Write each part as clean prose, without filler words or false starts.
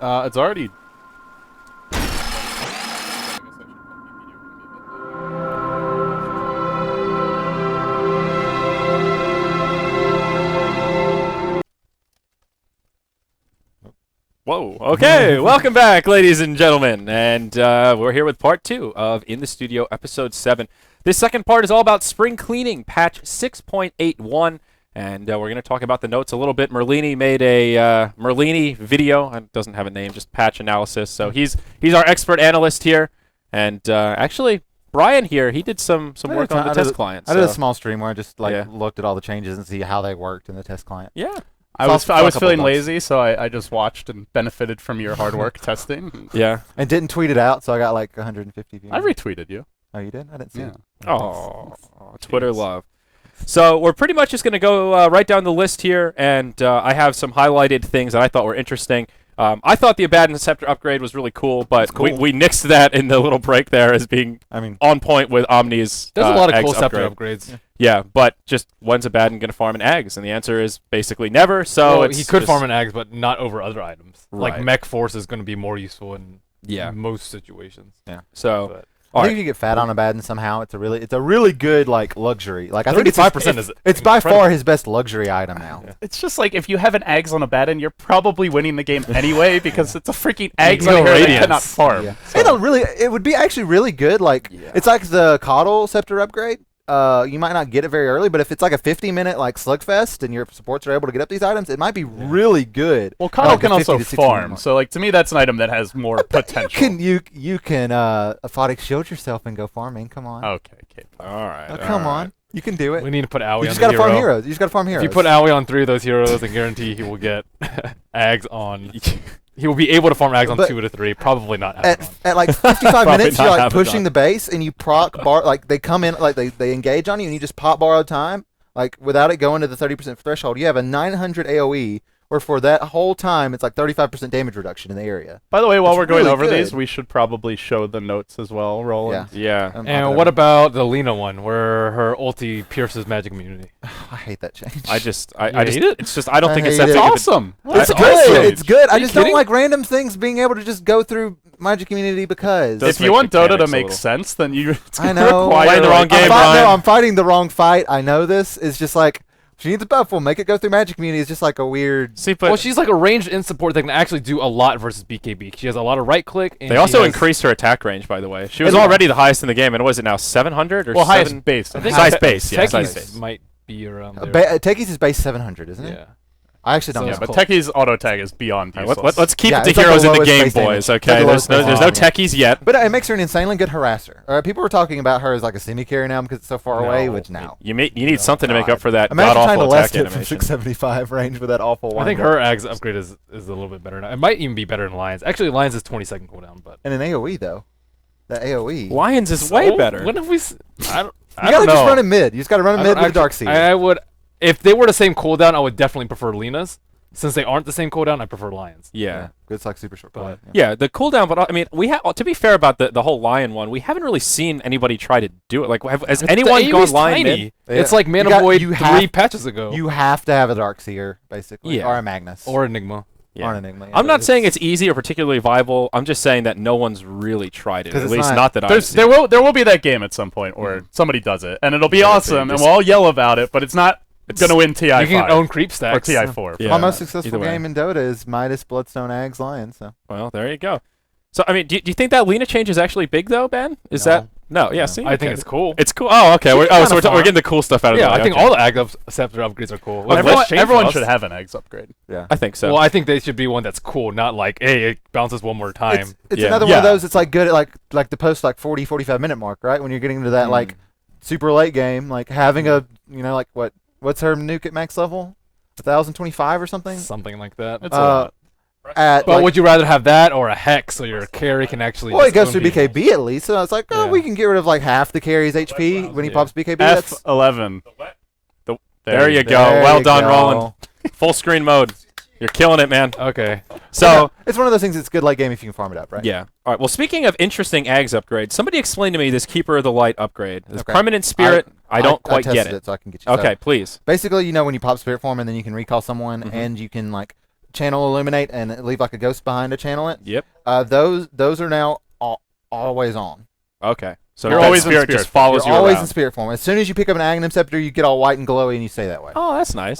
It's already. Whoa. Okay, welcome back, ladies and gentlemen. And we're here with part 2 of In the Studio, episode 7. This second part is all about spring cleaning, patch 6.81. And we're going to talk about the notes a little bit. Merlini made a Merlini video. It doesn't have a name, just patch analysis. So he's our expert analyst here. And actually, Brian here, he did some work on the test client. I did a small stream where I just looked at all the changes and see how they worked in the test client. Yeah. I was feeling lazy, so I just watched and benefited from your hard work testing. Yeah. And didn't tweet it out, so I got like 150 views. I retweeted you. Oh, you did? I didn't see it. Oh, Twitter love. So we're pretty much just going to go right down the list here, and I have some highlighted things that I thought were interesting. I thought the Abaddon Scepter upgrade was really cool, but we nixed that in the little break there as being on point with Omni's There's a lot of cool Scepter upgrades. Yeah, but just when's Abaddon going to farm an eggs? And the answer is basically never. So he could farm an eggs, but not over other items. Right. Like Mech Force is going to be more useful in most situations. Yeah. So I think if you get fat on Abaddon somehow, it's a really good like luxury. Like I think 35% it's by far his best luxury item now. Yeah. It's just like if you have an eggs on Abaddon, you're probably winning the game anyway because it's a freaking eggs on here that cannot farm. Yeah. So. It would be actually really good. Like it's like the Coddle Scepter upgrade. You might not get it very early, but if it's like a 50-minute like slugfest and your supports are able to get up these items, it might be really good. Well, Coddle can also farm, so like to me that's an item that has more potential. You can Aphotic shield yourself and go farming. Come on. Okay. All right. Oh, come on. You can do it. We need to put Aoi on the hero. You just gotta farm heroes. You just gotta farm heroes. If you put Aoi on 3 of those heroes, I guarantee he will get Ags on. He will be able to farm Ags on 2 out of 3. Probably not. At like 55 minutes, you're like pushing the base, and you proc bar. Like they come in, like they engage on you, and you just pop borrowed time, like without it going to the 30% threshold. You have a 900 AOE, where for that whole time, it's like 35% damage reduction in the area. By the way, while we're going over these, we should probably show the notes as well, Roland. Yeah. And what about the Lina one, where her ulti pierces magic immunity? I hate that change. I just hate it. It's just I don't think it's that big. It's awesome. It's good. It's good. I just don't like random things being able to just go through magic immunity because if you want Dota to make sense, then it's I know. Playing the wrong game, Brian. No, I'm fighting the wrong fight. I know this. It's just like. She needs a buff. We'll make it go through magic immunity. It's just like a weird. Well, she's like a ranged in support that can actually do a lot versus BKB. She has a lot of right click. And they also increased her attack range, by the way. She was already the highest in the game, and was it now 700 or highest base? I think highest base. Yeah, Techies might be around there. Techies is base 700, isn't it? Yeah. I actually don't know. Yeah, but Techie's auto tag is beyond useless. Let's keep it to heroes in the game, boys. Okay, there's no techies yet. But it makes her an insanely good harasser. People were talking about her as like a semi carry now because it's so far away. Which now you need something to make up for that god awful attack hit from 675 range with that awful. I think her Ags upgrade is a little bit better now. It might even be better than Lions. Actually, Lions is 20-second cooldown, but and an AOE though, that AOE Lions is way better. When have we? I don't know. You gotta just run it mid. You just gotta run it mid with Darkseid. I would, if they were the same cooldown, I would definitely prefer Lina's. Since they aren't the same cooldown, I prefer Lions. Yeah. It's like super short. But the cooldown, but I mean, to be fair about the whole Lion one, we haven't really seen anybody try to do it. Like, has anyone gone Lion mid? It's like Mana Void 3 patches ago. You have to have a Darkseer, basically, or a Magnus. Or Enigma. Yeah. Or an Enigma. I'm not saying it's easy or particularly viable. I'm just saying that no one's really tried it. At least not that I've seen. There will be that game at some point where somebody does it, and it'll be awesome, and we'll all yell about it, but it's not... It's gonna win TI5. You can own creep stacks. Or TI4. Yeah. My most successful game in Dota is Midas, Bloodstone, Ags, Lion. So. Well, there you go. So, I mean, do you think that Lina change is actually big, though, Ben? Is that... No, yeah, see? I think it's cool. It's cool. Oh, okay. We're getting the cool stuff out of it. Yeah, I think all the Ag Scepter upgrades are cool. Well, everyone should have an Ags upgrade. Yeah. I think so. Well, I think they should be one that's cool, not like, hey, it bounces one more time. It's another one of those that's like good at like the post 40, 45 minute mark, right? When you're getting into that like super late game, like having a, like what's her nuke at max level? 1025 or something? Something like that. It's a lot. But would you rather have that or a Hex so your carry can actually... Well, it goes through BKB at least, so it's like, we can get rid of like half the carry's HP when he pops BKB. F11. There you go. Well done, Roland. Full screen mode. You're killing it, man. Okay. So it's one of those things that's good late game if you can farm it up, right? Yeah. All right. Well, speaking of interesting Ags upgrades, somebody explain to me this Keeper of the Light upgrade. This Permanent Spirit, I don't quite get it. So I can get you. Okay, please. Basically, when you pop Spirit Form and then you can recall someone and you can like channel illuminate and leave like a ghost behind to channel it. Yep. Those are now always on. Okay. So You're that always in spirit spirit just form. follows You're you always around. in spirit form. As soon as you pick up an Aghanim Scepter, you get all white and glowy, and you stay that way. Oh, that's nice.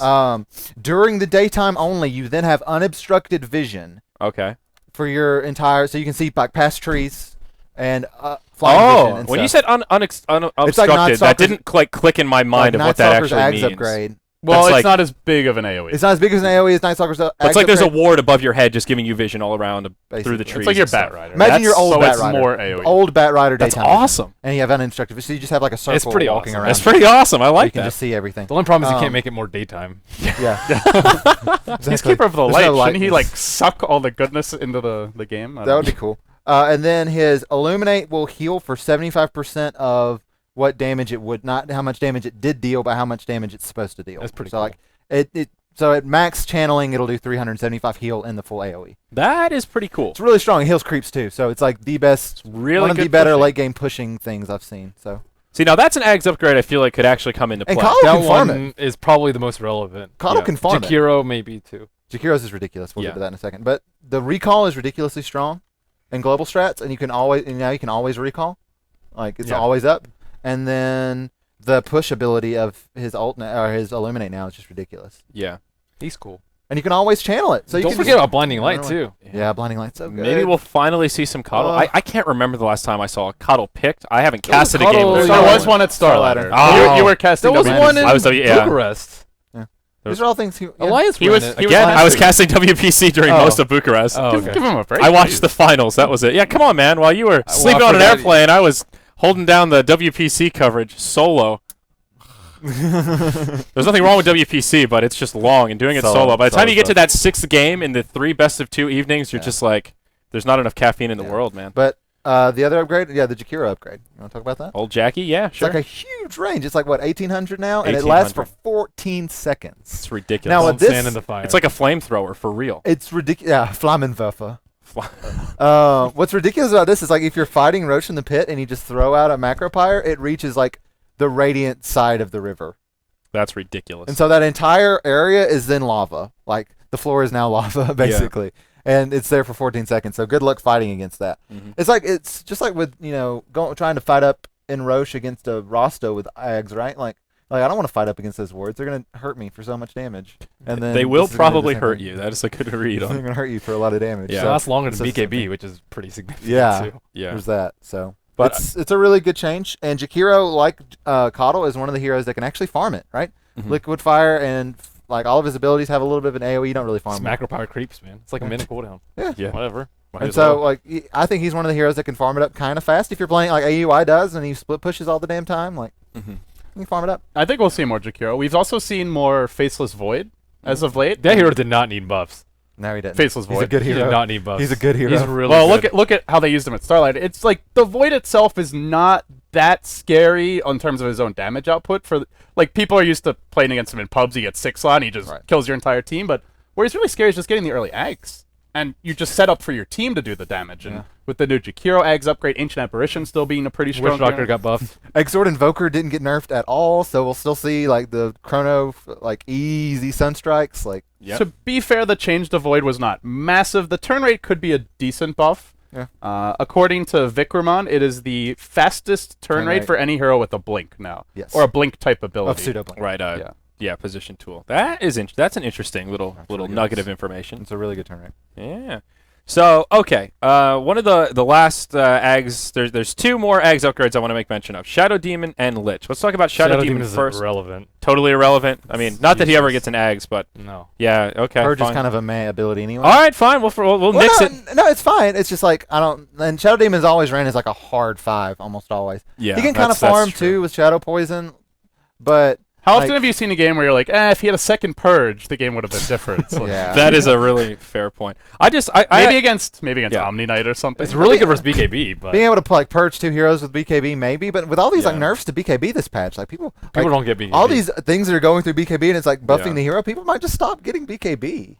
During the daytime only, you then have unobstructed vision Okay. for your entire, so you can see like past trees and flying vision and when you stuff. said unobstructed, It's like that Night didn't click in my mind like of what Night that Stalker's actually Ags means. upgrade. Well, That's it's like- not as big of an AoE. It's not as big as an AoE as Night Stalker's Ags But it's like there's a upgrade. ward above your head just giving you vision all around through the Basically. trees. It's like your and stuff. Bat Rider. Imagine your old so Bat it's Rider. more AoE. Old Bat Rider That's daytime vision. awesome. And you have unobstructed vision, so you just have like a circle pretty walking awesome. around. That's pretty awesome. I You like can that. just see everything. The only problem is you Um, can't make it more daytime. Yeah. He's Exactly. Keeper of the There's Light. no Shouldn't he lightness. like suck all the goodness into the game? I That would don't be cool. And then his Illuminate will heal for 75% of what damage it would, not how much damage it did deal, but how much damage it's supposed to deal. That's pretty so cool. like so at max channeling it'll do 375 heal in the full AoE. That is pretty cool. It's really strong. It heals creeps too, so it's like the best, Really one of good the better pushing. late game pushing things I've seen. So See, now that's an Ags upgrade I feel like could actually come into And play. Kyle That can farm one is probably the most relevant. Kotl Yeah. can farm it. Jakiro maybe too. Jakiro's is ridiculous. We'll Yeah. get to that in a second. But the recall is ridiculously strong in global strats, and you can always recall, like it's Yeah. always up. And then the push ability of his his Illuminate now is just ridiculous. Yeah. He's cool. And you can always channel it. So you Don't can forget just, about Blinding Light Really? too. Yeah, Blinding Light's so good. Maybe we'll finally see some Kotl. Ugh. I can't remember the last time I saw a Kotl picked. I haven't There was casted a Kotl game. with in- There Kotl. was one at Starladder. Oh. You were casting. There was WPC. one in I was yeah. Bucharest. These are all things. Alliance He ran was- it. he was Again, I was casting. casting WPC during Oh. most of Bucharest. Oh, Give, okay. give him a break. I watched please. the finals. That was it. Yeah, come on, man. While you were Well, sleeping I on an forgot- airplane, I was holding down the WPC coverage solo. There's nothing wrong with WPC, but it's just long and doing it solo. By the time you get to that sixth game in the 3 best of 2 evenings, you're Yeah. just like, there's not enough caffeine in the Yeah. world, man. But the other upgrade, the Jakiro upgrade. You want to talk about that? Old Jackie, yeah, It's sure. like a huge range. It's like what 1800 now, and it lasts for 14 seconds. It's ridiculous. Now, Don't with this- stand in the fire. It's like a flamethrower for real. It's ridiculous. Yeah, Flammenwerfer. What's ridiculous about this is like if you're fighting Roach in the pit and you just throw out a Macropyre, it reaches like the radiant side of the river, That's ridiculous. and so that entire area is then lava. Like the floor is now lava basically, and it's there for 14 seconds. So good luck fighting against that. Mhm. It's just like with trying to fight up in Roche against a Rosto with Ags, right? Like I don't want to fight up against those wards. They're gonna hurt me for so much damage, and then they will this is gonna do the probably same hurt thing. you. That is a good read They're on. gonna hurt you for a lot of damage. Yeah. It So lasts longer than so it's the same BKB, thing. which is pretty significant Yeah. too. Yeah. there's that. So, But but it's a really good change. And Jakiro, like Kotl, is one of the heroes that can actually farm it, right? Mhm. Liquid Fire and like all of his abilities have a little bit of an AoE. You don't really farm them. Macro power creeps, man. It's like a minute cooldown. Yeah. Whatever. Might And as so, well. like, I think he's one of the heroes that can farm it up kind of fast. If you're playing like AUI does, and he split pushes all the damn time, like, Mhm. you can farm it up. I think we'll see more Jakiro. We've also seen more Faceless Void as of late. That hero did not need buffs. No, he didn't. Faceless He's a Void. good He hero. did not need buffs. He's a good hero. He's really Well, good. look at how they used him at Starlight. It's like the Void itself is not that scary in terms of his own damage output. For like people are used to playing against him in pubs. He gets 6 on, he just Right. kills your entire team. But where he's really scary is just getting the early eggs, and you just set up for your team to do the damage. And Yeah. with the new Jakiro eggs upgrade, Ancient Apparition still being a pretty strong Witch Doctor hero. got buffed. Exort Invoker didn't get nerfed at all, so we'll still see like the Chrono like easy Sunstrikes. Like, Yep. To be fair, the change to Void was not massive. The turn rate could be a decent buff. Yeah. According to Vikramon, it is the fastest turn Turn rate rate. for any hero with a blink now. Yes. Or a blink type ability. of pseudo blink. Right. Yeah. Yeah. Position tool. That is that's an interesting little really good. nugget of information. It's a really good turn rate. Yeah. So okay, one of the last Ags. There's 2 more Ags upgrades I want to make mention of: Shadow Demon and Lich. Let's talk about Shadow, Demon is first. irrelevant. Totally irrelevant. I mean, not that he ever useless. gets an Ags, but No. yeah. Okay. Purge is fine. kind of a meh ability anyway. All right, fine. We'll nix no, it. No, it's fine. It's just like I don't. And Shadow Demon's always ran as like a hard 5, almost always. Yeah. He can kind of that's farm true. too with Shadow Poison, but How often like- have you seen a game where you're like, if he had a second Purge, the game would have been different? So yeah. That is a really fair point. maybe I against Yeah. Omni Knight or something. It's really good versus BKB, but Being able to like purge 2 heroes with BKB maybe, but with all these like Yeah. nerfs to BKB this patch, like people people like, don't get BKB. all these things that are going through BKB and it's like buffing Yeah. the hero, people might just stop getting BKB.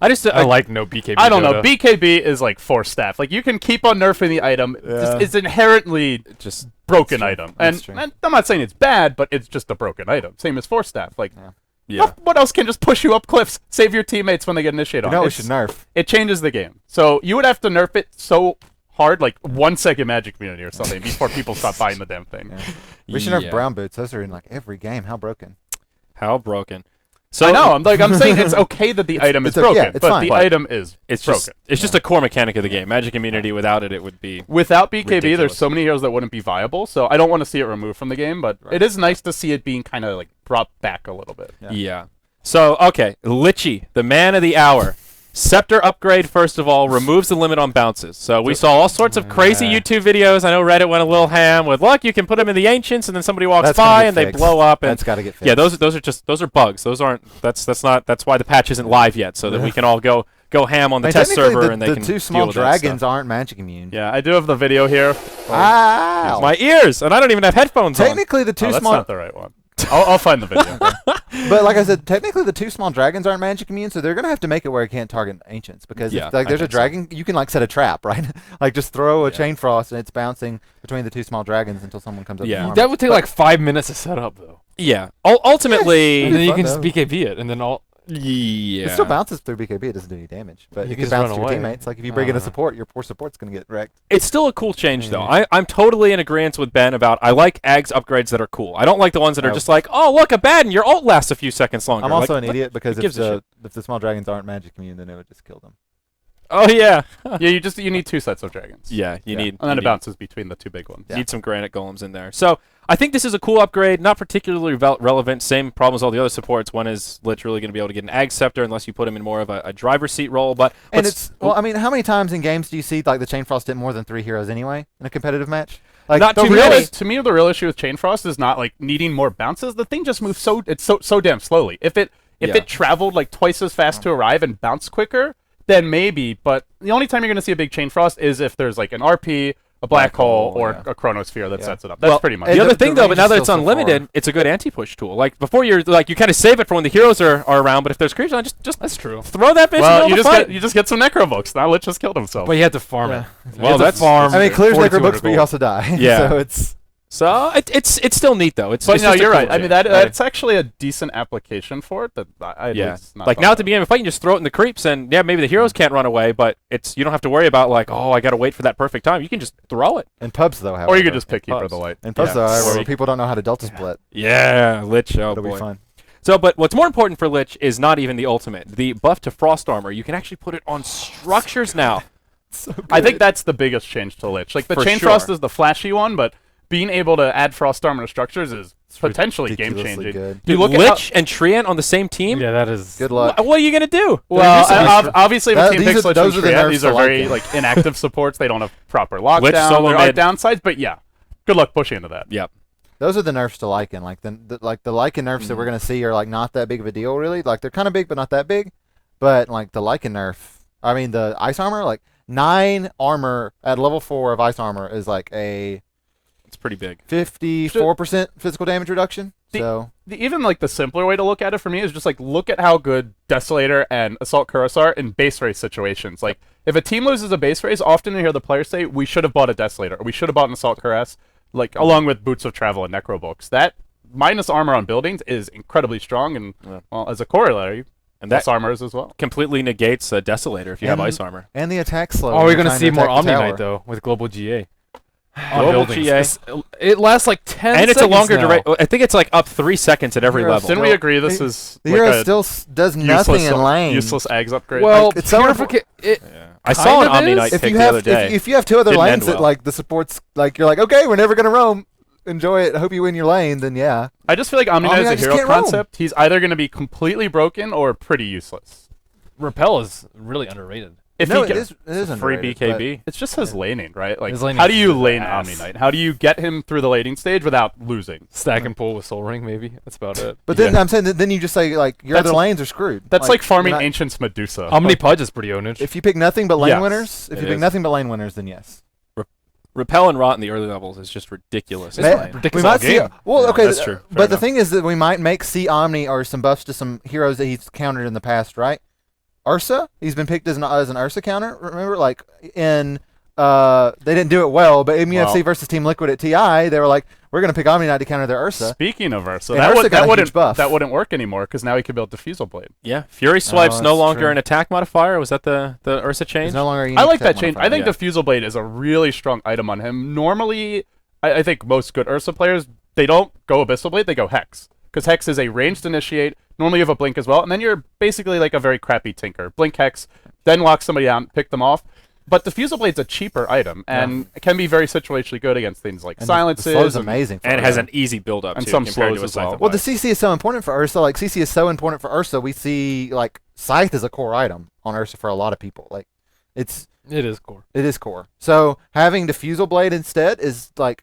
I like no BKB. I don't know. Dota. BKB is like force staff. Like you can keep on nerfing the item. Yeah. It's inherently just broken true. item. That's And, true. and I'm not saying it's bad, but it's just a broken item. Same as force staff. Like Yeah. Yeah. What else can just push you up cliffs, save your teammates when they get initiated on? No, we should nerf. It changes the game. So you would have to nerf it so hard, like 1 second Magic Community or something, before people stop buying the damn thing. Yeah. We should nerf brown boots. Those are in like every game. How broken? How broken. So I know. I'm saying it's okay that the item is broken, yeah, it's but fine. the item is broken. It's just a core mechanic of the game. Magic Immunity, without it, it would be. Without BKB, ridiculous. there's so many heroes that wouldn't be viable, so I don't want to see it removed from the game, but it is nice to see it being kind of like brought back a little bit. Yeah. So, okay, Litchi, the man of the hour. Scepter upgrade, first of all, removes the limit on bounces. So we saw all sorts of crazy YouTube videos. I know Reddit went a little ham with, look, you can put them in the Ancients, and then somebody walks That's gonna by get and they fixed. blow up. And That's got to get fixed. yeah, those are bugs. Those aren't. That's why the patch isn't live yet, so that we can all go ham on the test technically, server the, and they the can two small deal with that dragons stuff. aren't magic immune. Yeah, I do have the video here. Ow! My ears, and I don't even have headphones on. Technically, the two Oh, that's small. not the right one. I'll find the video. But like I said, technically the two small dragons aren't magic immune, so they're gonna have to make it where it can't target ancients. Because Yeah, if like I there's a think so. dragon, you can like set a trap, right? Like just throw a chain frost and it's bouncing between the two small dragons until someone comes up. Yeah. to harm That it. would take like 5 minutes to set up though. Yeah. Ultimately, And then you fun, can just though. BKB it, and then all. yeah. It still bounces through BKB. It doesn't do any damage, but You it can can just bounce run to your away. teammates. Like if you bring in a Uh. support, your poor support's gonna get wrecked. It's still a cool change, though. Yeah. I'm totally in agreement with Ben about I like Ag's upgrades that are cool. I don't like the ones that are Oh. just like, oh, look, a bad and your ult lasts a few seconds longer. I'm also Like, an what- idiot because who if gives a shit? the small dragons aren't magic immune, then it would just kill them. Oh, yeah. Yeah, you need 2 sets of dragons. Yeah, you Yeah. need. And then you it bounces between the 2 big ones. Yeah. Need some granite golems in there. So I think this is a cool upgrade, not particularly relevant. Same problem as all the other supports. One is literally going to be able to get an Ag Scepter unless you put him in more of a driver's seat role. But And let's- it's well, I mean, how many times in games do you see like the chain frost hit more than 3 heroes anyway in a competitive match? Like Not the too real- many. To me, the real issue with Chain Frost is not like needing more bounces. The thing just moves so damn slowly. If Yeah. it traveled like twice as fast to arrive and bounced quicker, then maybe. But the only time you're gonna see a big Chain Frost is if there's like an RP, a black hole, or yeah. a Chronosphere that Yeah. sets it up. That's well, pretty much and the it. other the thing, though, but range now is that it's still so unlimited, far. it's a good anti-push tool. Like before, you're like you kind of save it for when the heroes are around. But if there's creatures on, just That's true. throw that bitch. Well, in you the just fight. get some Necrobooks. Now Lich just killed himself. But you have to farm Yeah. it. You Well, have to that's- farm. I mean, it clears 4,200 Necrobooks, but you gold. also die. Yeah. So it's So it's still neat though. It's But it's no, just a you're cool right. I mean, change. that's actually a decent application for it. That I Yeah, was not like thought now at of. the beginning of the fight, you just throw it in the creeps, and yeah, maybe the heroes can't run away, but you don't have to worry about like, oh, I got to wait for that perfect time. You can just throw it. in pubs though. Or you however. could just pick Keeper of pubs. the Light. in pubs Yeah. though, however, Or where you- people don't know how to delta split. Yeah, Lich. Oh It'll boy. be fun. So, but what's more important for Lich is not even the ultimate. The buff to Frost Armor, you can actually put it on structures now. I think that's the biggest change to Lich. Like the For Chain sure. Frost is the flashy one, but being able to add Frost Armor to structures is potentially game ridiculously changing. good. You look at Lich and Treant on the same team? Yeah, that is. Good luck. What are you going to do? well, They're used to obviously, if a That- team these picks are- Lich those and are the Treant, nerfs these to are very like like inactive supports. They don't have proper lockdown. solo There are mid. downsides, but yeah, good luck pushing into that. Yep. Those are the nerfs to Lycan. Like the Lycan nerfs that we're gonna see are like not that big of a deal really. Like they're kind of big, but not that big. But like the Lycan nerf, I mean the ice armor, like 9 armor at level 4 of ice armor is like a It's pretty big. 54% physical damage reduction. So Even like the simpler way to look at it for me is just like look at how good Desolator and Assault Cuirass are in base race situations. Like if a team loses a base race, often you hear the players say, "We should have bought a Desolator, or we should have bought an Assault Cuirass," like along with Boots of Travel and Necrobooks. That minus armor on buildings is incredibly strong, and Yeah. well, as a corollary, And plus that armor is as well. completely negates a Desolator if you have And- ice armor. and the attack slow. Oh, when we're you're gonna trying see to more attack Omni the Knight tower. though with Global GA. Global buildings. GA. It lasts like 10 And it's a seconds longer now. duration. I think it's like up 3 seconds at every Heroes level. Didn't we Well, agree this the- is The like hero a still does nothing in lane. useless Ags upgrade? Well, Like, it's so Purifica- it, Yeah. I saw an Kind of Omni is. Knight if pick you the have other day. if you have 2 other Didn't lanes end that well. like the supports like you're like okay we're never gonna roam, enjoy it. I hope you win your lane. Then yeah, I just feel like Omni Knight Omni Knight as a just hero can't roam. concept, he's either going to be completely broken or pretty useless. Repel is really underrated. If no, he it gets, is Free underrated, BKB. it's just his laning, right? Like, His laning how do is you his lane ass. Omni Knight? How do you get him through the laning stage without losing? Stack and pull with Soul Ring, maybe. That's about it. But then I'm saying that then you just say like your That's other like- lanes are screwed. That's like farming you're not- Ancient's Medusa. Omni Pudge is pretty ownage. If you pick nothing but lane Yes, winners, if it you pick is. nothing but lane winners, then yes. Repel and Rot in the early levels is just ridiculous. It's Ma- not ridiculous we all might see. game. Well, Yeah, okay, that's true. Fair But the enough. thing is that we might make C Omni or some buffs to some heroes that he's countered in the past, right? Ursa, he's been picked as an Ursa counter. Remember, like in they didn't do it well, but MUFC Well- versus Team Liquid at TI, they were like, we're going to pick Omni Knight to counter their Ursa. Speaking of Ursa, And that, Ursa got a huge wouldn't buff. that wouldn't work anymore because now he could build Diffusal Blade. Yeah, Fury Swipe's no that's longer true. an attack modifier. Was that the Ursa change? It's no longer a I unique like that attack change. I modifier. think Yeah. Diffusal Blade is a really strong item on him. Normally, I think most good Ursa players, they don't go Abyssal Blade, they go Hex. Because Hex is a ranged initiate. Normally you have a Blink as well, and then you're basically like a very crappy Tinker. Blink Hex, then lock somebody out, pick them off. But Diffusal Blade's a cheaper item, and it can be very situationally good against things like And silences. The slow's and- amazing. For and it has Ursa. an easy build up And too, some compared slows to a as well. Scythe Well, the Device. CC is so important for Ursa. Like, CC is so important for Ursa. We see, like, Scythe is a core item on Ursa for a lot of people. Like, It is core. it is core. So having Diffusal Blade instead is, like,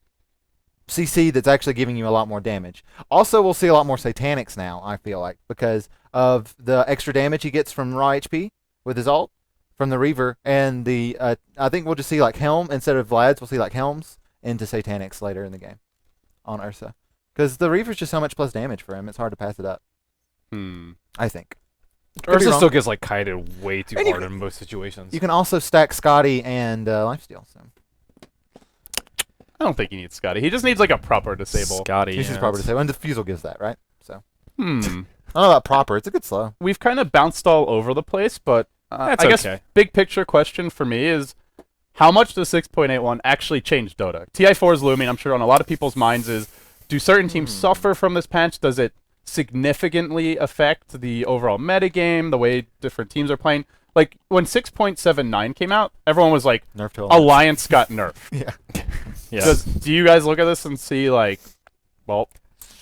CC that's actually giving you a lot more damage. Also, we'll see a lot more Satanics now, I feel like, because of the extra damage he gets from raw HP with his ult from the Reaver. And the I think we'll just see, like, Helm instead of Vlad's. We'll see, like, Helms into Satanics later in the game on Ursa. Because the Reaver's just so much plus damage for him, it's hard to pass it up, I think. Could be Ursa wrong. still gets like kited way too And you hard can- in most situations. You can also stack Scotty and Lifesteal. So I don't think he needs Scotty. He just needs like a proper disable. Scotty. this is yeah, proper to it's- say. And Diffusal gives that, right? So I Hmm. don't know about proper. It's a good slow. We've kind of bounced all over the place, but That's I guess okay. big picture question for me is how much does 6.81 actually change Dota? TI4 is looming, I'm sure, on a lot of people's minds is, do certain teams suffer from this patch? Does it significantly affect the overall metagame, the way different teams are playing? Like, when 6.79 came out, everyone was like, Nerf to Alliance got nerfed. Yeah. Yeah. Do you guys look at this and see, like, well,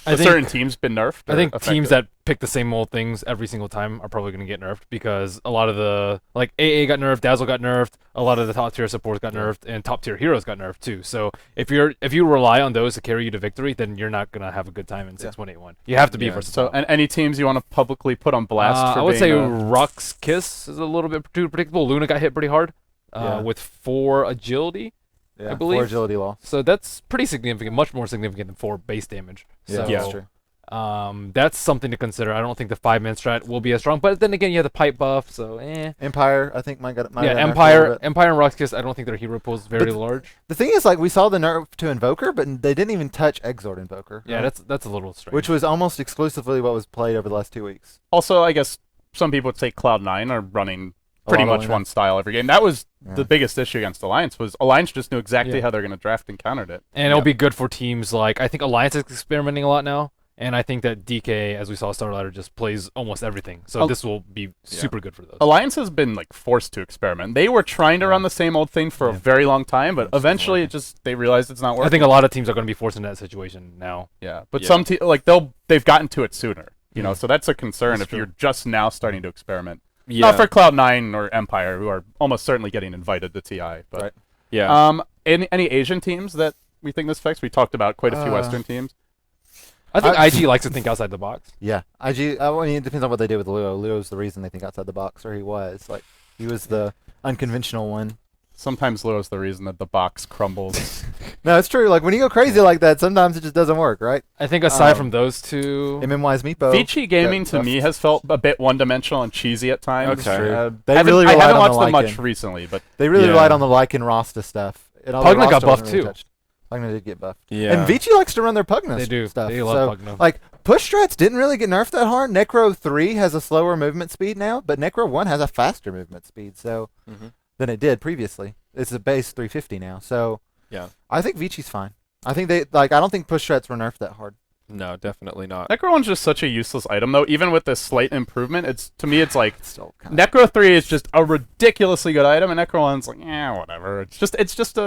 I have think- certain teams been nerfed? I or think affected? teams that pick the same old things every single time are probably going to get nerfed because a lot of the like AA got nerfed, Dazzle got nerfed, a lot of the top tier supports got nerfed, and top tier heroes got nerfed too. So if you rely on those to carry you to victory, then you're not gonna have a good time in 6.81. You have to be Yeah, versatile. so, and any teams you want to publicly put on blast for I would being say a- Rock's Kiss is a little bit too predictable. Luna got hit pretty hard Yeah. with 4 agility. Yeah, believe. 4 agility loss. So that's pretty significant, much more significant than 4 base damage. Yeah, So, that's true. that's something to consider. I don't think the 5-man strat will be as strong, but then again, you have the pipe buff, so Empire, I think might got yeah, Empire and Rock's Kiss, I don't think their hero pool is very But large. The thing is, like, we saw the nerf to Invoker, but they didn't even touch Exort Invoker. Yeah, right? that's a little strange. which was almost exclusively what was played over the last 2 weeks. Also, I guess some people would say Cloud9 are running A pretty lot of much Luna. one style every game. That was Yeah. the biggest issue against Alliance, was Alliance just knew exactly Yeah. how they're going to draft and countered it. and it'll be good for teams like I think Alliance is experimenting a lot now, and I think that DK, as we saw Starlighter, just plays almost everything. So Al- this will be super good for those. Alliance has been like forced to experiment. They were trying to run the same old thing for a Yeah. very long time, but It's not eventually working. they realized it's not working. I think a lot of teams are going to be forced into that situation now. yeah, but Yeah. some they've gotten to it sooner. You know, so that's a concern That's if you're just now starting to experiment. Yeah. Not for Cloud9 or Empire, who are almost certainly getting invited to TI. But Right. Yeah. any Asian teams that we think this affects? We talked about quite a few Western teams. I think I- IG likes to think outside the box. Yeah, IG. I mean, it depends on what they did with Luo. Luo's the reason they think outside the box, or he was like he was the unconventional one. Sometimes Luo's the reason that the box crumbles. No, it's true. Like when you go crazy like that, sometimes it just doesn't work, right? I think aside Um, from those two, MMY's Meepo. Vici Gaming that to me has felt a bit one-dimensional and cheesy at times. Okay. They I really haven't relied on watched the them much Lycan. recently, but They really Yeah. relied on the Lycan Rasta stuff. And all Pugna the got Rasta wasn't buffed really too. touched. Pugna did get buffed. yeah. And Vici likes to run their Pugna they do. stuff. They so, love Pugna. like, push strats didn't really get nerfed that hard. Necro 3 has a slower movement speed now, but Necro 1 has a faster movement speed Mhm. than it did previously. It's a base 350 now. So Yeah. I think Vici's fine. I think I don't think push strats were nerfed that hard. No, definitely not. Necro 1's just such a useless item, though. Even with this slight improvement, to me, it's like It's still kind of Necro 3 is just a ridiculously good item, and Necro 1's like, whatever. It's just a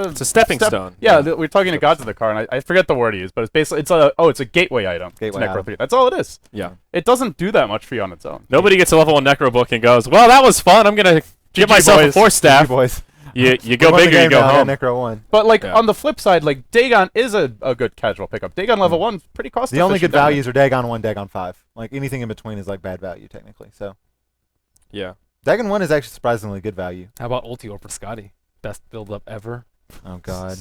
It's a stepping stone. Yeah, we're talking to Gods of the Car, and I forget the word he used, but it's basically it's a gateway item. to Gateway Necro item. 3. That's all it is. Yeah. It doesn't do that much for you on its own. Nobody gets a level 1 Necro book and goes, well, that was fun. I'm going to give GG myself a boys. force staff. GG boys. You go We won the big or you game go now, home. Necro 1. But like Yeah. on the flip side, like Dagon is a good casual pickup. Dagon level 1 is pretty cost The only good efficient, values are Dagon 1, Dagon 5. Like anything in between is like bad value technically. So Yeah. Dagon 1 is actually surprisingly good value. How about Ultior for Scotty? Best build up ever. Oh god.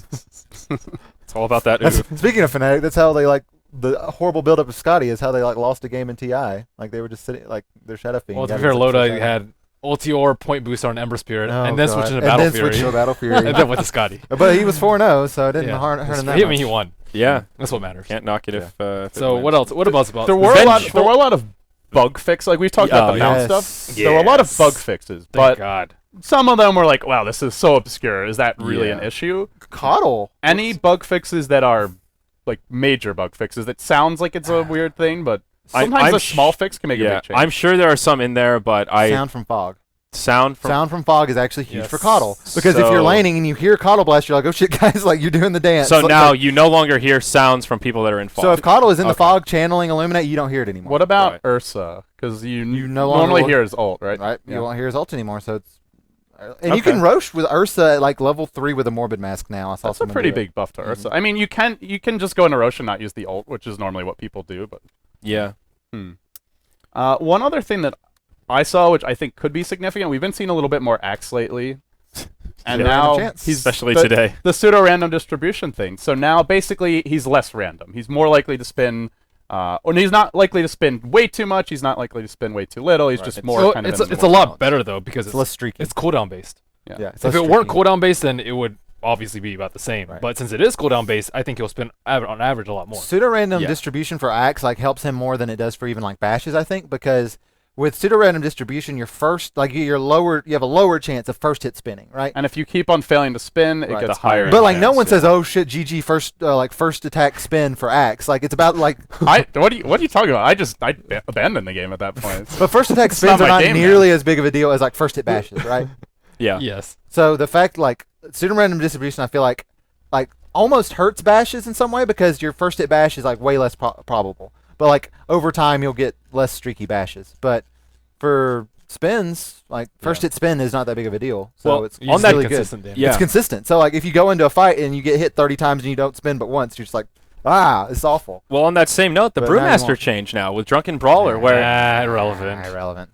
It's all about that. That's, ooh. speaking of Fnatic, that's how they like the horrible buildup of Scotty is how they like lost a game in TI. Like they were just sitting like their Shadow Fiend. Well, to got be fair, himself Loda shut down. had Ultior, Point Booster on Ember Spirit, Oh, and then God. switch into And Battle then Fury. switch to Battle Fury. And then with the Scotty. But he was 4-0, so it didn't Yeah. hurt him that I much. mean, he won. Yeah. That's what matters. Can't knock it if. If it So wins. what else? What about There were a lot of bug fix. Like we've talked about the mount yes. stuff. There were a lot of bug fixes, Thank but God. some of them were like, wow, this is so obscure. Is that really an Yeah. issue? Coddle. Any bug fixes that are like major bug fixes that sounds like it's a weird thing, but sometimes I'm a small fix can make a Yeah, big change. I'm sure there are some in there, but Sound from fog. sound from Sound from fog is actually huge Yes. for Coddle. Because if So- you're laning and you hear Coddle Blast, you're like, oh shit, guys, like you're doing the dance. So Like, now you no longer hear sounds from people that are in fog. so if Coddle is in the Okay. fog channeling Illuminate, you don't hear it anymore. What about Right. Ursa? Because you no longer normally will- hear his ult, right? Right? Yeah. You won't hear his ult anymore, so it's. And you Okay. can Roche with Ursa at like level 3 with a Morbid Mask now. I saw That's a someone pretty do it. big buff to Ursa. I mean, you can just go into Roche and not use the ult, which is normally what people do. But yeah. one other thing that I saw, which I think could be significant, we've been seeing a little bit more Axe lately, and Yeah. now Random chance. he's Especially the, today. the pseudo random distribution thing. So now basically he's less random. He's more likely to spin. Or he's not likely to spin way too much. He's not likely to spin way too little. He's just more So kind of. it's in the it's a more lot balance. better though because It's less streaky. it's cooldown based. Yeah. it's If less it weren't streaky. cooldown based, then it would obviously be about the same. Right. But since it is cooldown based, I think he'll spin on average a lot more. Pseudo random Yeah. distribution for Axe like helps him more than it does for even like bashes, I think, because with pseudo random distribution, you have a lower chance of first hit spinning, right? And if you keep on failing to spin, it Right. gets The higher higher. But like no chance, one yeah. says, "Oh shit, GG first attack spin for Axe." Like it's about like, what are you talking about? I abandoned the game at that point. but first attack It's spins not are my not game, nearly as big of a deal as like first hit bashes, right? Yeah. Yes. So the fact like pseudo random distribution, I feel like almost hurts bashes in some way because your first hit bash is like way less probable. But like over time, you'll get less streaky bashes. But for spins, like first hit spin is not that big of a deal. So Well, it's on that really good. consistent damage. Yeah. It's consistent. So like if you go into a fight and you get hit 30 times and you don't spin but once, you're just like, it's awful. Well, on that same note, the But now you Brewmaster won't. changed now with Drunken Brawler, where Irrelevant. Irrelevant.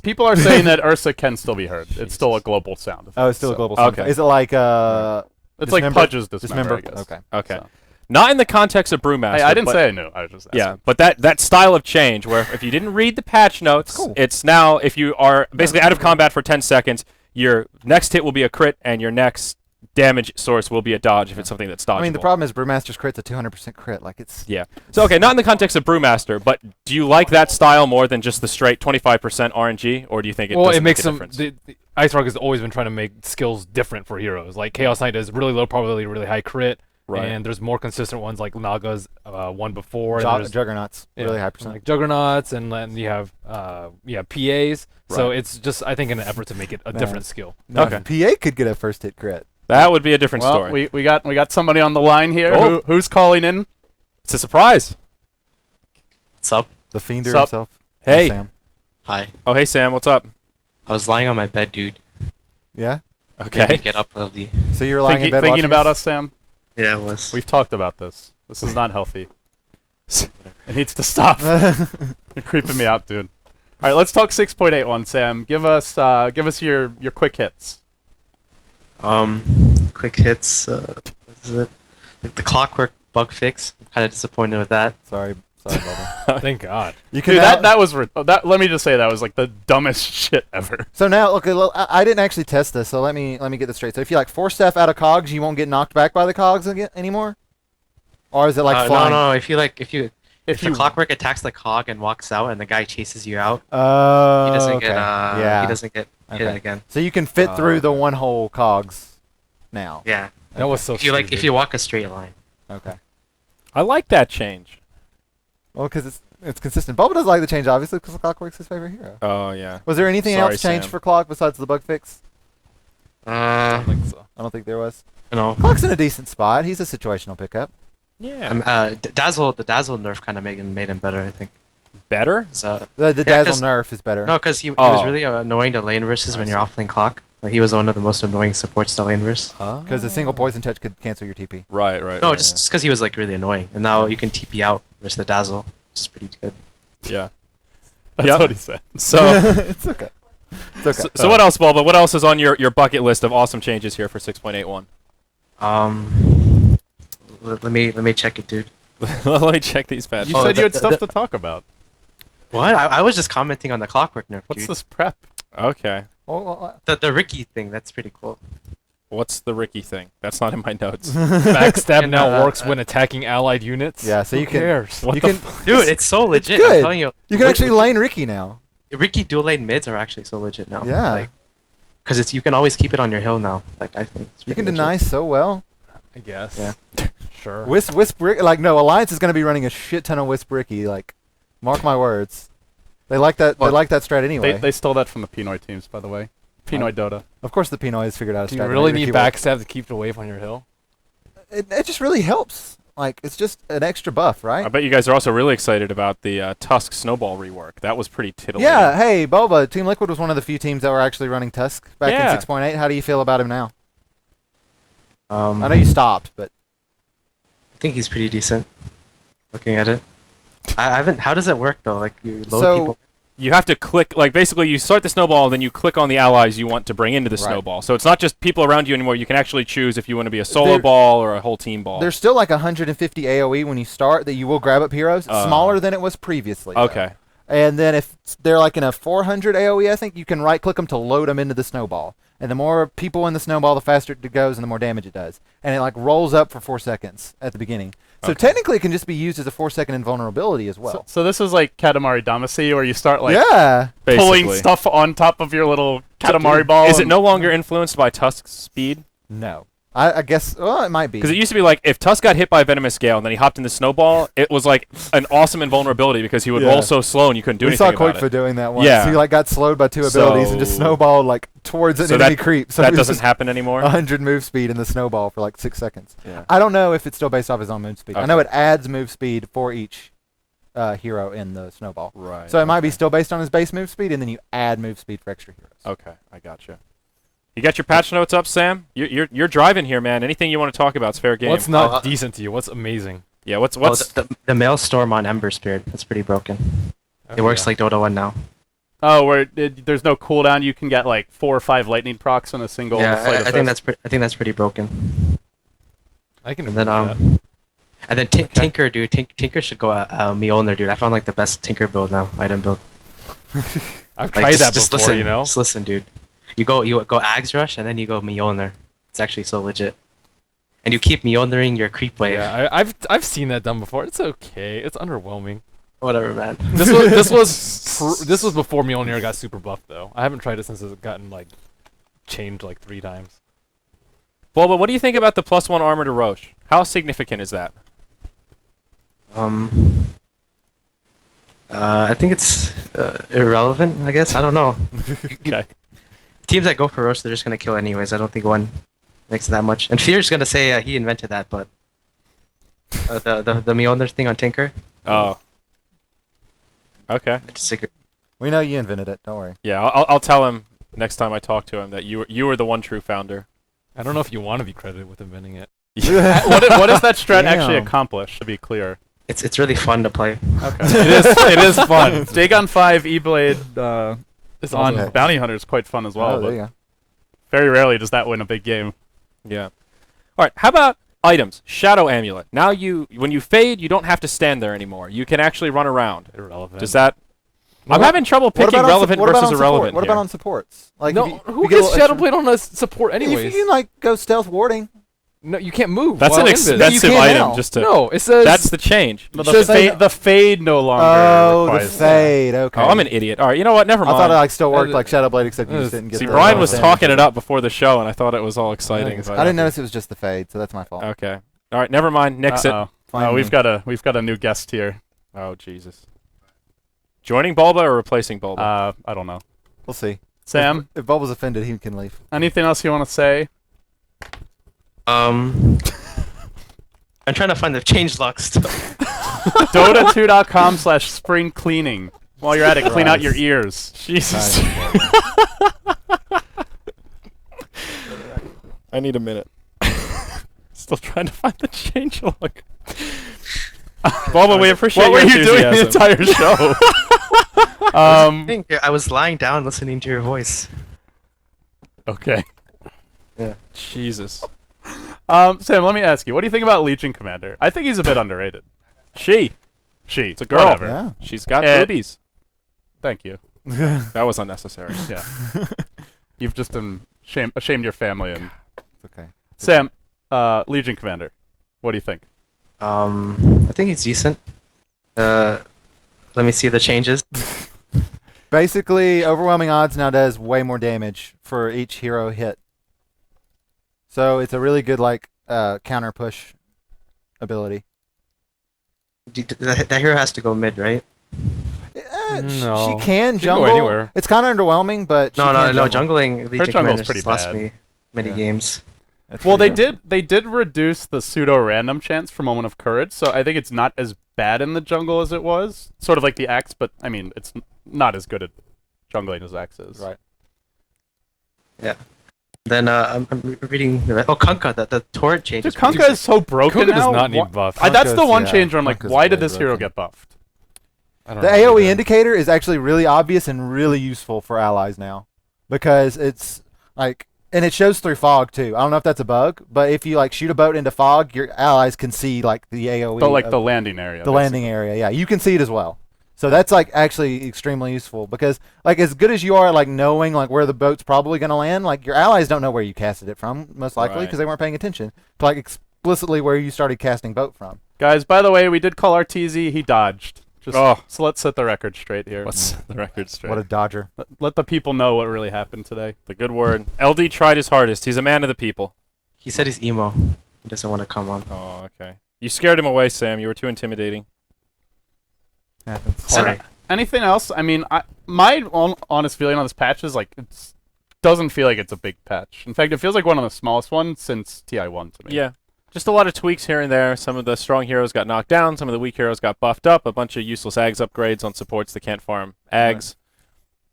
People are saying that Ursa can still be heard. It's still a global sound. effect, Oh, it's still a so- global. Okay. sound. Is it like It's like Dismember? Pudge's dismember, I guess. Okay. okay, So. not in the context of Brewmaster. Hey, I didn't but- say I knew. I was just asking. Yeah, but that style of change, where if you didn't read the patch notes, Cool. it's now if you are basically out of combat for 10 seconds, your next hit will be a crit, and your next damage source will be a dodge if it's something that's dodgeable. I mean, the problem is Brewmaster's crit's a 200% crit. Like it's. Yeah. So okay, not in the context of Brewmaster, but do you like that style more than just the straight 25% RNG, or do you think it Well, doesn't it makes make a them. difference? The Ice Rock has always been trying to make skills different for heroes. Like Chaos Knight does really low probability, really high crit. Right. And there's more consistent ones like Naga's one before. and there's- Juggernauts. yeah, Really high percent. Like Juggernauts, and then you have PAs. So it's just I think in an effort to make it a Man. different skill. No, Okay. PA could get a first hit crit. That would be a different Well, story. we got somebody on the line here. Oh. Who's calling in? It's a surprise. What's up? The Fiender Sup? himself. Hey. Sam. Hi. Oh, hey Sam, what's up? I was lying on my bed, dude. Yeah. Made me Okay. get up early. So you're lying in bed Thinking watching about us? us, Sam? Yeah, it was. We've talked about this. This is not healthy. It needs to stop. You're creeping me out, dude. All right, let's talk 6.81, Sam. Give us your quick hits. Quick hits. What is it? Like the Clockwork bug fix. I'm kind of disappointed with that. Sorry, brother. Thank God. You can Dude, now- that was that. Let me just say that was like the dumbest shit ever. So now, okay, I didn't actually test this, so let me get this straight. So if you like force staff out of cogs, you won't get knocked back by the cogs again anymore, or is it like no, flying? no. If the you- Clockwork attacks the cog and walks out, and the guy chases you out, Oh, he doesn't okay. get. yeah. He doesn't get hit Okay. again. So you can fit through the one hole cogs now. Yeah. That was so. If you stupid. if you walk a straight line. Okay. I like that change. Well, because it's consistent. Bubba does like the change, obviously, because Clockwork's his favorite hero. Oh yeah. Was there anything Sorry, else changed Sam. for Clock besides the bug fix? I don't think so. I don't think there was. No. Clock's in a decent spot. He's a situational pickup. Yeah. Dazzle. The Dazzle nerf kind of made him better, I think. Better? So The Yeah, Dazzle 'cause- nerf is better. no, because he Oh. was really annoying to lane versus when you're offlane Clock. Like he was one of the most annoying supports to lane verse. Because a single poison touch could cancel your TP. Right, right. No, right, just because he was like really annoying, and now you can TP out versus the Dazzle, which is pretty good. yeah. That's Yep. what he said. So, It's okay. It's okay. so what else, Bulba? What else is on your bucket list of awesome changes here for 6.81? Let me check it, dude. Let me check these patches. You said you had stuff to talk about. What? I was just commenting on the Clockwork nerf, What's dude. this prep? Okay. The Ricky thing, that's pretty cool. What's the Ricky thing? That's not in my notes. Backstab And, now works when attacking allied units. Yeah, so Who you can cares? What you the can Dude, it's so legit. good. I'm telling you. you can actually lane Ricky now. Ricky dual lane mids are actually so legit now. Yeah. Like, because it's you can always keep it on your hill now. Like I think. It's You pretty can legit. deny so well. I guess. Yeah. Sure. Wisp Ricky, like no, Alliance is going to be running a shit ton of Wisp Ricky. Like, mark my words. They like that. They Well, like that strat anyway. They stole that from the Pinoy teams, by the way. Pinoy Dota. Of course, the Pinoy has figured out a Do strat. you to really make need Ricky work. backstab to keep the wave on your hill? It just really helps. Like, it's just an extra buff, right? I bet you guys are also really excited about the Tusk Snowball rework. That was pretty titillating. Yeah. Hey, Boba. Team Liquid was one of the few teams that were actually running Tusk back Yeah. in 6.8. How do you feel about him now? I know I you stopped, but think he's pretty decent. Looking at it. I haven't. How does it work though? Like you load So- people. You have to click, like, basically you start the snowball, then you click on the allies you want to bring into the Right. snowball. So it's not just people around you anymore. You can actually choose if you want to be a solo There- ball or a whole team ball. there's still like 150 AOE when you start that you will grab up heroes. It's smaller than it was previously. though. Okay. And then if they're like in a 400 AOE, I think you can right click them to load them into the snowball. And the more people in the snowball, the faster it goes and the more damage it does. And it like rolls up for 4 seconds at the beginning. So Okay. technically it can just be used as a 4-second invulnerability as well. So this is like Katamari Damacy, where you start like yeah. pulling Basically. stuff on top of your little Katamari ball. Is it and- no longer influenced by Tusk's speed? No. I guess, well, it might be. Because it used to be like, if Tusk got hit by a Venomous Gale and then he hopped in the snowball, it was like an awesome invulnerability because he would Yeah. roll so slow and you couldn't do we anything saw about Koikfa it. doing that once. Yeah. He like got slowed by 2 abilities and just So- snowballed like towards an So enemy that- creep. So That he was doesn't just happen anymore? 100 move speed in the snowball for like 6 seconds. Yeah. I don't know if it's still based off his own move speed. I know Okay. it adds move speed for each hero in the snowball. Right. So it might be still based on his base move speed, and then you add move speed for extra heroes. Okay, I gotcha. You got your patch notes up, Sam? You're driving here, man. Anything you want to talk about is fair game. What's not Oh, decent to you? What's amazing? Yeah, what's The Maelstrom on Ember Spirit. That's pretty broken. It works like Dota 1 now. Oh, where there's no cooldown. You can get like 4 or 5 lightning procs in a single. Yeah, Sleight of I think Fist. that's pretty broken. I can And then agree with and then Tinker, dude. Tinker should go Mjolnir, dude. I found like the best Tinker build now. Item build. that. I've Like, tried that before, listen, you know? Just listen, dude. You go Ags Rush and then you go Mjolnir. It's actually so legit. And you keep Mjolniring your creep wave. Yeah, I've seen that done before. It's okay. It's underwhelming. Whatever, man. This was before Mjolnir got super buffed though. I haven't tried it since it's gotten like changed like 3 times. Well, but what do you think about the +1 armor to Roche? How significant is that? I think it's irrelevant. I guess I don't know. Okay. Teams that go for Roche, they're just gonna kill anyways. I don't think one makes that much. And Fear's gonna say he invented that, but the Mjolnir thing on Tinker. Oh. Okay. I disagree. We know you invented it. Don't worry. Yeah, I'll tell him next time I talk to him that you were the one true founder. I don't know if you want to be credited with inventing it. What does that strat actually Damn. accomplish? To be clear. It's really fun to play. Okay. It is fun. Dagon 5 E-Blade It's on also Bounty Hunter is quite fun as well. Oh, there but you go. very rarely does that win a big game. Yeah. All right. How about items? Shadow Amulet. Now when you fade, you don't have to stand there anymore. You can actually run around. irrelevant. Does that? What I'm about- having trouble What picking about on relevant what about versus on support? irrelevant. What here. about on supports? Like no, if you who get a gets little Shadow extra- Blade on a support If anyways? you can like go stealth warding. No, you can't move. That's while an in this. expensive can item. now. Just to. No, it says That's the change. No, Says they- the fade no longer Oh, the requires that. fade. Okay. Oh, I'm an idiot. All right. You know what? Never I mind. thought it like still worked Uh, like Shadow Blade, except you just didn't get. See, the Brian was damage. talking it up before the show, and I thought it was all exciting. but- I didn't notice it was just the fade, so that's my fault. Okay. All right. Never mind. Nix it. Uh-oh. Fine We've me. got a new guest here. Oh Jesus. Joining Bulba or replacing Bulba? I don't know. We'll see. Sam, If Bubbles offended, he can leave. anything else you want to say? I'm trying to find the changelog stuff. Dota2.com/spring cleaning. While you're at it, clean out your ears. Jesus. I need a minute. Still trying to find the changelog. Bulba, we appreciate What were your you doing the enthusiasm. entire show? I was lying down listening to your voice. Okay. Jesus. Sam, let me ask you, what do you think about Legion Commander? I think he's a bit underrated. She. She. It's a girl. Whatever. Yeah. She's got Eh. boobies. Thank you. That was unnecessary. Yeah. You've just ashamed your family. And Okay. Sam, Legion Commander, what do you think? I think he's decent. Let me see the changes. Basically, overwhelming odds now does way more damage for each hero hit. So it's a really good counter push ability. That hero has to go mid, right? No. She can She can go jungle. anywhere. It's kind of underwhelming, but she No, can jungling Legion jungle's Commander pretty just lost bad. me many Yeah. games. That's Well, pretty they good. did reduce the pseudo random chance for Moment of Courage, so I think it's not as bad in the jungle as it was. Sort of like the Axe, but I mean, it's not as good at jungling as Axe is. Right. Then I'm reading Kunkka, the torrent change. Dude, is pretty Kunkka sick. is so broken Kunkka now. does not Wha- need buff. That's the Kunkka's- one yeah, change where I'm like, Kunkka's why did way this hero broken. get buffed? I don't The know AoE either. indicator is actually really obvious and really useful for allies now, because it's and it shows through fog too. I don't know if that's a bug, but if you shoot a boat into fog, your allies can see the AoE. But like of the landing area. the landing area. Yeah, you can see it as well. So that's actually extremely useful, because as good as you are at knowing where the boat's probably going to land, your allies don't know where you casted it from, most likely Right. because they weren't paying attention to explicitly where you started casting boat from. Guys, by the way, we did call RTZ. He dodged. Just Oh. so let's set the record straight here. What's the record straight? What a dodger. Let the people know what really happened today. The good word. LD tried his hardest. He's a man of the people. He said he's emo. He doesn't want to come on. Oh, okay. You scared him away, Sam. You were too intimidating. Happens. Sorry. Anything else? I mean, my honest feeling on this patch is it doesn't feel like it's a big patch. In fact, it feels like one of the smallest ones since TI1 to me. Yeah. Just a lot of tweaks here and there. Some of the strong heroes got knocked down. Some of the weak heroes got buffed up. A bunch of useless Ags upgrades on supports that can't farm Ags.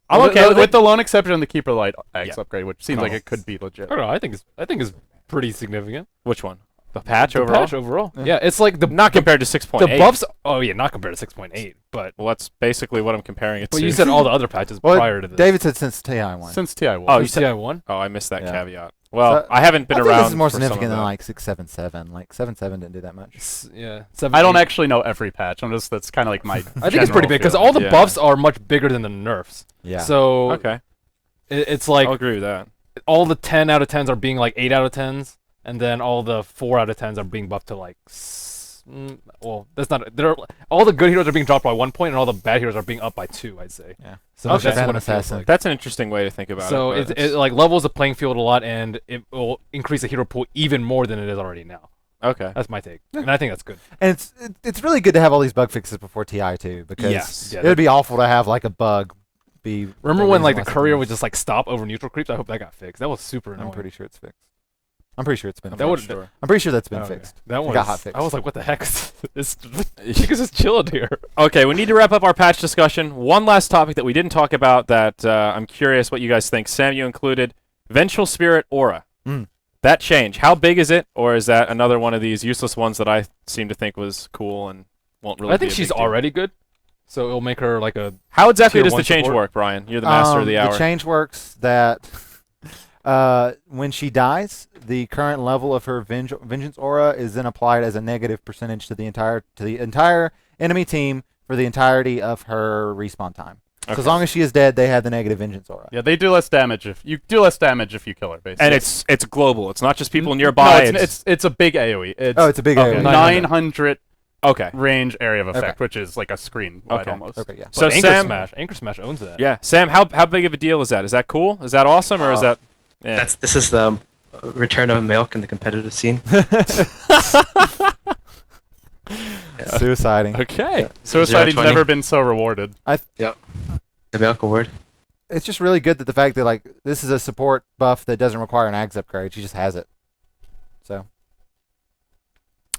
I'm With- okay with with it. the lone exception of the Keeper Light Axe Yeah. upgrade, which seems like it could be legit. I don't know. I think it's pretty significant. Which one? The patch The overall? patch overall. Yeah. Yeah, it's like Not compared to 6.8. the buffs. Oh yeah, not compared to 6.8, but Well, that's basically what I'm comparing it but to. you said all the other patches Well, prior to this. David said since TI1. Since TI1. Oh, you You said. see, I won. Oh, I missed that Yeah. caveat. Well, So, I haven't been I think around. this is more for some of significant than that. 6.7.7. 7.7 didn't do that much. Yeah, I don't 7.8. actually know every patch. that's kind of like my. I think it's pretty big because general all the Yeah. buffs are much bigger than the nerfs. Yeah. So Okay, it's like I'll agree with that. all the 10 out of 10s are being 8 out of 10s, and then all the 4 out of 10s are being buffed to well, that's not. All the good heroes are being dropped by 1 point, and all the bad heroes are being up by 2. I'd say. Yeah. So Okay. that's Phantom what it feels Assassin. like. That's an interesting way to think about So it. but it levels the playing field a lot, and it will increase the hero pool even more than it is already now. okay. That's my take, and I think that's good. And it's really good to have all these bug fixes before TI too, because Yes. Yeah, it would be awful to have a bug be. Remember the when reason the why courier something would just stop over neutral creeps? I hope that got fixed. That was super annoying. I'm pretty sure it's fixed. I'm pretty sure it's been. I'm That not would- sure. I'm pretty sure that's been Oh, fixed. yeah. That It one got hotfixed. I was like, what the heck? It's you guys just chilling here. Okay, we need to wrap up our patch discussion. One last topic that we didn't talk about that I'm curious what you guys think. Sam, you included Vengeful Spirit Aura. Mm. That change, how big is it, or is that another one of these useless ones that I seem to think was cool and won't really? I be think a she's big deal? already good, so it'll make her like a. How exactly tier does the 1 change support. work, Brian? You're the master of the hour. The change works that when she dies, the current level of her vengeance aura is then applied as a negative percentage to the entire enemy team for the entirety of her respawn time. So Okay. as long as she is dead, they have the negative vengeance aura. Yeah, they do less damage if you kill her, basically. And it's global. It's not just people nearby. No, it's a big AOE. It's a big Okay. AoE. 900 okay. range area of effect, Okay. which is like a screen wide Okay. almost. Okay, yeah. So Anchor Sam, Anchor Smash owns that. yeah, Sam, how big of a deal is that? Is that cool? Is that awesome, or is that? Yeah. This is the return of milk in the competitive scene. Suiciding. Okay. Suicide's 0-20. never been so rewarded. The milk award. It's just really good that the fact that this is a support buff that doesn't require an Ags upgrade. She just has it. So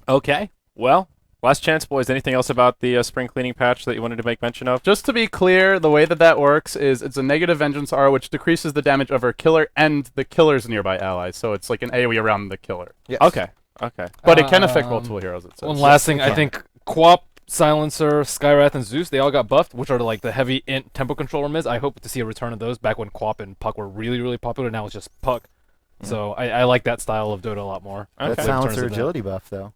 Okay. Well, last chance, boys. Anything else about the spring cleaning patch that you wanted to make mention of? Just to be clear, the way that works is it's a negative vengeance aura, which decreases the damage of her killer and the killer's nearby allies. So it's like an AoE around the killer. yes. Okay. Okay. But it can affect Um, multiple heroes, it says. One last thing, I can. think Quap, Silencer, Skywrath, and Zeus, they all got buffed, which are the heavy int tempo controller mids. I hope to see a return of those back when Quap and Puck were really, really popular. Now it's just Puck. So I like that style of Dota a lot more. Okay. That Returns silencer of that. agility buff though.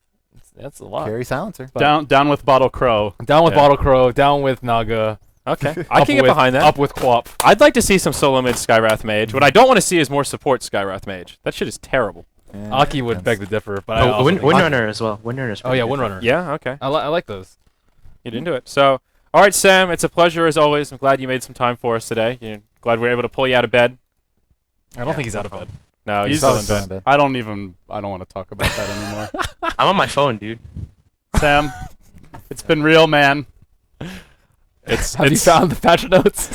That's a lot. Carry silencer. Down with Bottle Crow. Down with Yeah. Bottle Crow, down with Naga. Okay, I Up can get with- behind that. Up with Quap. I'd like to see some solo mid Skywrath Mage. What I don't want to see is more support Skywrath Mage. That shit is terrible. Yeah, Aki would beg to differ, but I Oh, also think- Windrunner as well. Windrunner's Oh yeah, pretty good. Windrunner. Yeah, okay. I like those. Get into it. So, all right, Sam, it's a pleasure as always. I'm glad you made some time for us today. Glad we were able to pull you out of bed. I don't think he's out of bed. No, he's He's still in Still bed. in bed. I don't want to talk about that anymore. I'm on my phone, dude. Sam, it's been real, man. Have you found the patch notes?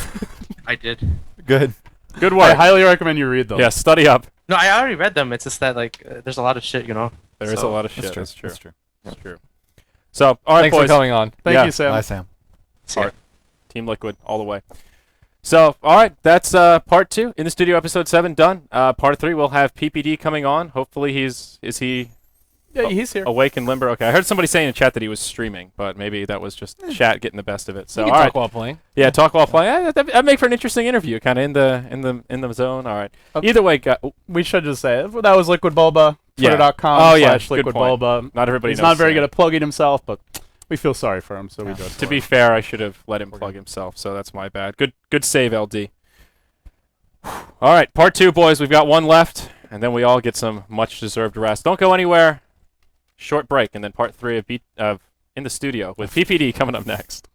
I did. Good. good I work. highly recommend you read them. Yeah, study up. No, I already read them. It's just that like there's a lot of shit, you know. There is a So, lot of shit. That's true. That's true. That's That's true. true. So, all right, Thanks boys. for coming on. Thank Yeah. you, Sam. Bye, Sam. See ya. Alright. Team Liquid all the way. So, all right, that's part 2 in the studio, episode 7 done. Part 3 we'll have PPD coming on. Hopefully, is he Yeah, he's here. awake and limber? Okay, I heard somebody saying in chat that he was streaming, but maybe that was just chat getting the best of it. So, You all can right, talk while playing. yeah, talk while playing. That'd make for an interesting interview, kind of in the zone. All right. Either way, We should just say it. That was Liquid Bulba. Yeah. Twitter.com Oh, yeah, /Liquid good point. Bulba. not everybody. He's knows not very Sam. good at plugging himself, but we feel sorry for him, so we Yeah. do it To for be him. fair, I should have let him plug himself, so that's my bad. Good save, LD. All right, part 2, boys. We've got one left, and then we all get some much-deserved rest. Don't go anywhere. Short break, and then part 3 of In the Studio with PPD coming up next.